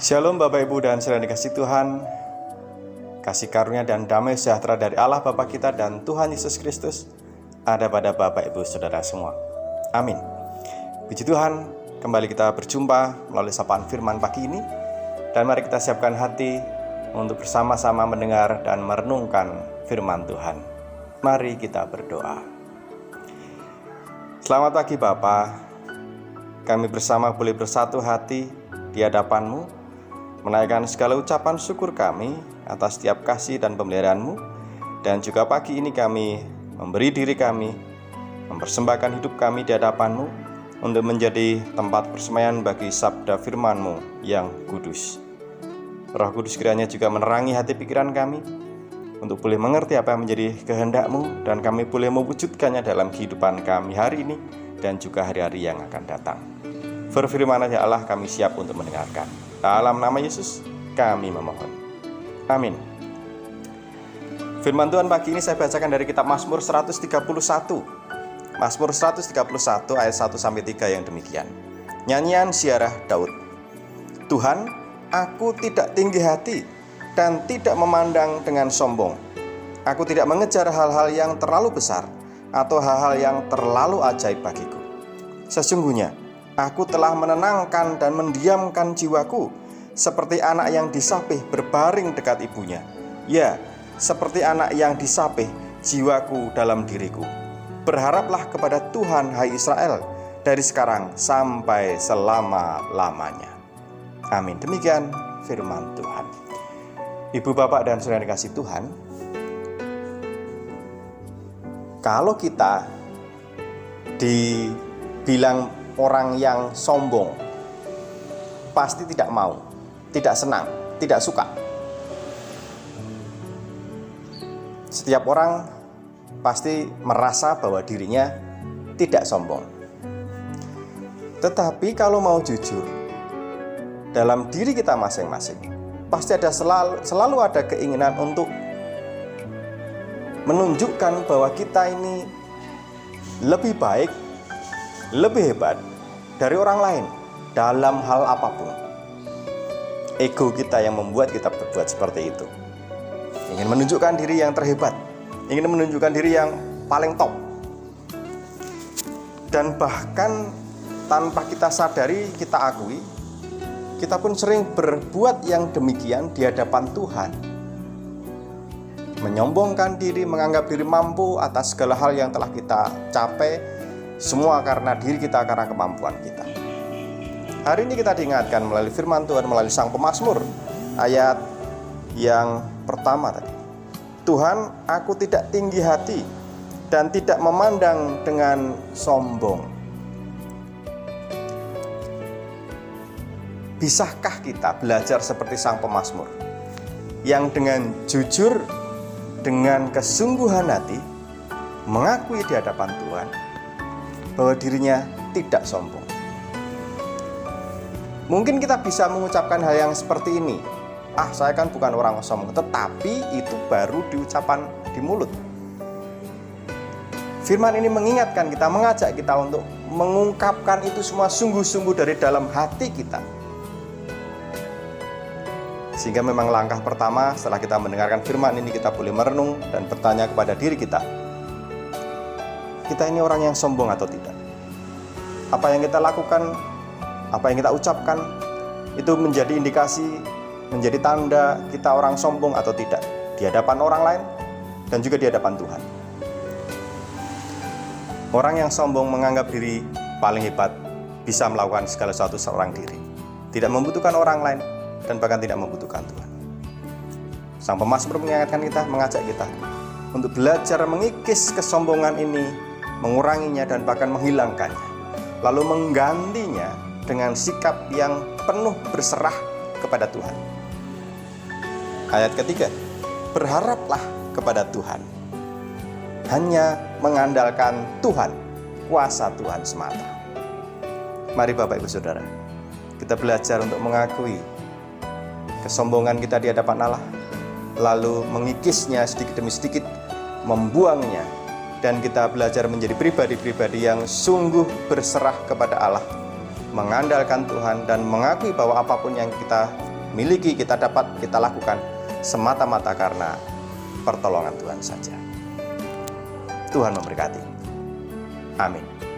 Shalom Bapak Ibu dan saudara dikasih Tuhan. Kasih karunia dan damai sejahtera dari Allah Bapa kita dan Tuhan Yesus Kristus ada pada Bapak Ibu Saudara semua. Amin. Puji Tuhan, kembali kita berjumpa melalui sapaan firman pagi ini. Dan mari kita siapkan hati untuk bersama-sama mendengar dan merenungkan firman Tuhan. Mari kita berdoa. Selamat pagi Bapa. Kami bersama boleh bersatu hati di hadapan-Mu, menaikkan segala ucapan syukur kami atas setiap kasih dan pemeliharaan-Mu. Dan juga pagi ini kami memberi diri kami, mempersembahkan hidup kami di hadapan-Mu untuk menjadi tempat persemaian bagi sabda firman-Mu yang kudus. Roh Kudus kiranya juga menerangi hati pikiran kami untuk boleh mengerti apa yang menjadi kehendak-Mu, dan kami boleh mewujudkannya dalam kehidupan kami hari ini dan juga hari-hari yang akan datang. Berfirman ya Allah, kami siap untuk mendengarkan. Dalam nama Yesus kami memohon. Amin. Firman Tuhan pagi ini saya bacakan dari kitab Mazmur 131. Mazmur 131 ayat 1-3 yang demikian. Nyanyian ziarah Daud. Tuhan, aku tidak tinggi hati dan tidak memandang dengan sombong. Aku tidak mengejar hal-hal yang terlalu besar atau hal-hal yang terlalu ajaib bagiku. Sesungguhnya aku telah menenangkan dan mendiamkan jiwaku, seperti anak yang disapih berbaring dekat ibunya. Ya, seperti anak yang disapih jiwaku dalam diriku. Berharaplah kepada Tuhan, hai Israel, dari sekarang sampai selama-lamanya. Amin. Demikian firman Tuhan. Ibu, bapak, dan saudara dikasih Tuhan, kalau kita dibilang orang yang sombong, pasti tidak mau, tidak senang, tidak suka. Setiap orang pasti merasa bahwa dirinya tidak sombong. Tetapi kalau mau jujur, dalam diri kita masing-masing pasti ada selalu ada keinginan untuk menunjukkan bahwa kita ini lebih baik, lebih hebat dari orang lain dalam hal apapun. Ego kita yang membuat kita berbuat seperti itu. Ingin menunjukkan diri yang terhebat, ingin menunjukkan diri yang paling top. Dan bahkan tanpa kita sadari, kita akui, kita pun sering berbuat yang demikian di hadapan Tuhan. Menyombongkan diri, menganggap diri mampu atas segala hal yang telah kita capai, semua karena diri kita, karena kemampuan kita. Hari ini kita diingatkan melalui firman Tuhan, melalui sang pemazmur, ayat yang pertama tadi. Tuhan, aku tidak tinggi hati dan tidak memandang dengan sombong. Bisakah kita belajar seperti sang pemazmur, yang dengan jujur, dengan kesungguhan hati, mengakui di hadapan Tuhan bahwa dirinya tidak sombong. Mungkin kita bisa mengucapkan hal yang seperti ini, saya kan bukan orang sombong, tetapi itu baru diucapan di mulut. Firman ini mengingatkan kita, mengajak kita untuk mengungkapkan itu semua sungguh-sungguh dari dalam hati kita. Sehingga memang langkah pertama setelah kita mendengarkan firman ini, kita boleh merenung dan bertanya kepada diri kita ini orang yang sombong atau tidak? Apa yang kita lakukan, apa yang kita ucapkan, itu menjadi indikasi, menjadi tanda kita orang sombong atau tidak di hadapan orang lain dan juga di hadapan Tuhan. Orang yang sombong menganggap diri paling hebat, bisa melakukan segala sesuatu seorang diri, tidak membutuhkan orang lain dan bahkan tidak membutuhkan Tuhan. Sang pemazmur mengingatkan kita, mengajak kita untuk belajar mengikis kesombongan ini, menguranginya dan bahkan menghilangkannya, lalu menggantinya dengan sikap yang penuh berserah kepada Tuhan. Ayat ketiga, berharaplah kepada Tuhan, hanya mengandalkan Tuhan, kuasa Tuhan semata. Mari Bapak Ibu Saudara, kita belajar untuk mengakui kesombongan kita di hadapan Allah, lalu mengikisnya sedikit demi sedikit, membuangnya, dan kita belajar menjadi pribadi-pribadi yang sungguh berserah kepada Allah, mengandalkan Tuhan dan mengakui bahwa apapun yang kita miliki, kita dapat kita lakukan semata-mata karena pertolongan Tuhan saja. Tuhan memberkati. Amin.